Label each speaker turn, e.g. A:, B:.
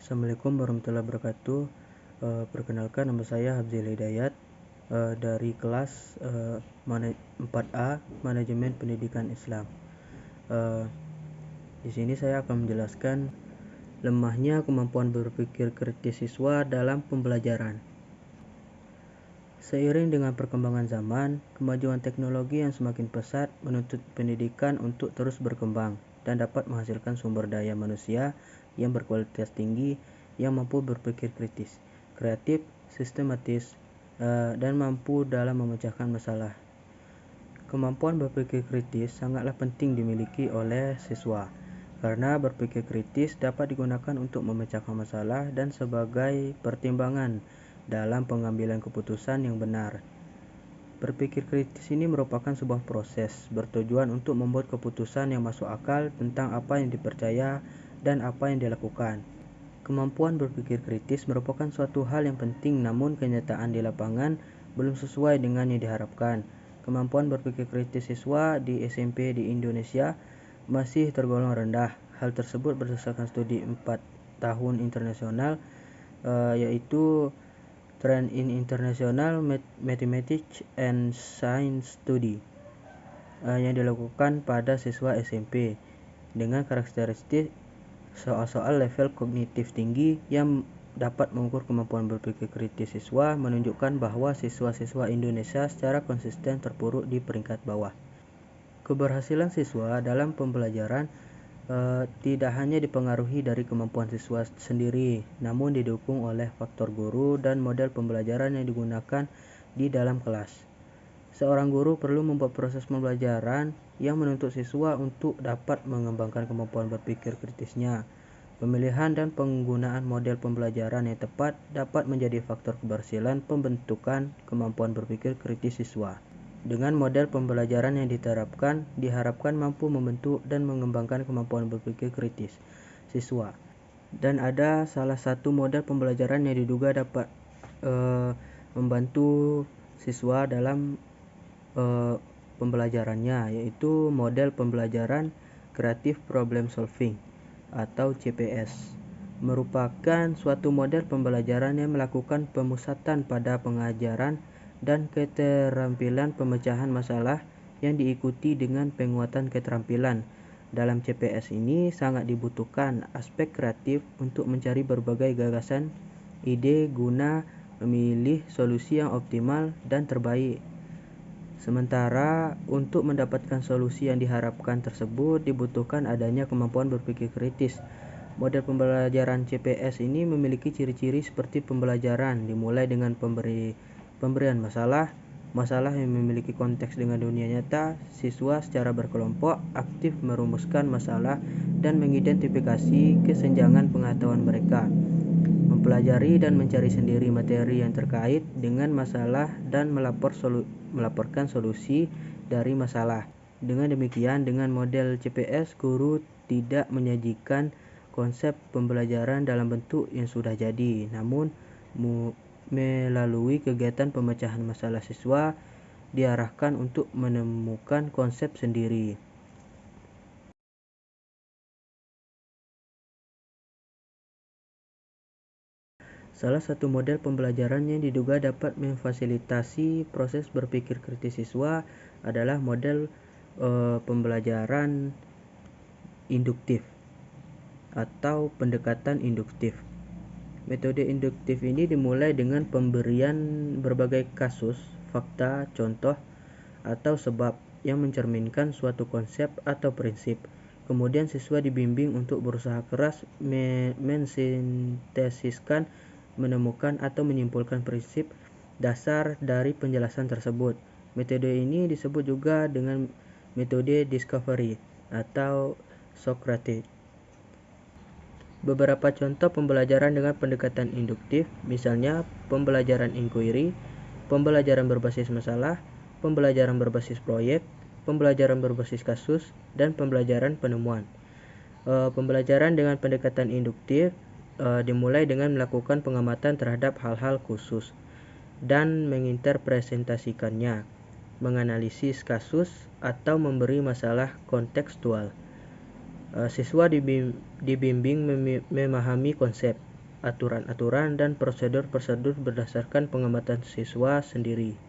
A: Assalamualaikum warahmatullahi wabarakatuh. Perkenalkan, nama saya Habzil Hidayat dari kelas 4A Manajemen Pendidikan Islam. Di sini saya akan menjelaskan lemahnya kemampuan berpikir kritis siswa dalam pembelajaran. Seiring dengan perkembangan zaman, kemajuan teknologi yang semakin pesat menuntut pendidikan untuk terus berkembang dan dapat menghasilkan sumber daya manusia yang berkualitas tinggi, yang mampu berpikir kritis, kreatif, sistematis, dan mampu dalam memecahkan masalah. Kemampuan berpikir kritis sangatlah penting dimiliki oleh siswa, karena berpikir kritis dapat digunakan untuk memecahkan masalah dan sebagai pertimbangan dalam pengambilan keputusan yang benar. Berpikir kritis ini merupakan sebuah proses bertujuan untuk membuat keputusan yang masuk akal tentang apa yang dipercaya dan apa yang dilakukan. Kemampuan berpikir kritis merupakan suatu hal yang penting, namun kenyataan di lapangan belum sesuai dengan yang diharapkan. Kemampuan berpikir kritis siswa di SMP di Indonesia masih tergolong rendah. Hal tersebut berdasarkan studi 4 tahun internasional, yaitu Trend in International Mathematics and Science Study, yang dilakukan pada siswa SMP dengan karakteristik soal-soal level kognitif tinggi yang dapat mengukur kemampuan berpikir kritis siswa, menunjukkan bahwa siswa-siswa Indonesia secara konsisten terpuruk di peringkat bawah. Keberhasilan siswa dalam pembelajaran tidak hanya dipengaruhi dari kemampuan siswa sendiri, namun didukung oleh faktor guru dan model pembelajaran yang digunakan di dalam kelas. Seorang guru perlu membuat proses pembelajaran yang menuntut siswa untuk dapat mengembangkan kemampuan berpikir kritisnya. Pemilihan dan penggunaan model pembelajaran yang tepat dapat menjadi faktor keberhasilan pembentukan kemampuan berpikir kritis siswa. Dengan model pembelajaran yang diterapkan, diharapkan mampu membentuk dan mengembangkan kemampuan berpikir kritis siswa. Dan ada salah satu model pembelajaran yang diduga dapat membantu siswa dalam pembelajarannya, yaitu model pembelajaran Creative Problem Solving atau CPS. Merupakan suatu model pembelajaran yang melakukan pemusatan pada pengajaran dan keterampilan pemecahan masalah yang diikuti dengan penguatan keterampilan. Dalam CPS ini sangat dibutuhkan aspek kreatif untuk mencari berbagai gagasan, ide guna memilih solusi yang optimal dan terbaik. Sementara untuk mendapatkan solusi yang diharapkan tersebut dibutuhkan adanya kemampuan berpikir kritis. Model pembelajaran CPS ini memiliki ciri-ciri seperti pembelajaran dimulai dengan pemberian masalah yang memiliki konteks dengan dunia nyata. Siswa secara berkelompok aktif merumuskan masalah dan mengidentifikasi kesenjangan pengetahuan mereka, mempelajari dan mencari sendiri materi yang terkait dengan masalah dan melaporkan solusi dari masalah. Dengan demikian, dengan model CPS, guru tidak menyajikan konsep pembelajaran dalam bentuk yang sudah jadi, namun melalui kegiatan pemecahan masalah siswa diarahkan untuk menemukan konsep sendiri. Salah satu model pembelajaran yang diduga dapat memfasilitasi proses berpikir kritis siswa adalah model pembelajaran induktif atau pendekatan induktif. Metode induktif ini dimulai dengan pemberian berbagai kasus, fakta, contoh, atau sebab yang mencerminkan suatu konsep atau prinsip. Kemudian siswa dibimbing untuk berusaha keras mensintesiskan, menemukan atau menyimpulkan prinsip dasar dari penjelasan tersebut. Metode ini disebut juga dengan metode discovery atau Socratic. Beberapa contoh pembelajaran dengan pendekatan induktif, misalnya pembelajaran inquiry, pembelajaran berbasis masalah, pembelajaran berbasis proyek, pembelajaran berbasis kasus, dan pembelajaran penemuan. Pembelajaran dengan pendekatan induktif dimulai dengan melakukan pengamatan terhadap hal-hal khusus dan menginterpretasikannya, menganalisis kasus, atau memberi masalah kontekstual. Siswa dibimbing memahami konsep, aturan-aturan dan prosedur-prosedur berdasarkan pengamatan siswa sendiri.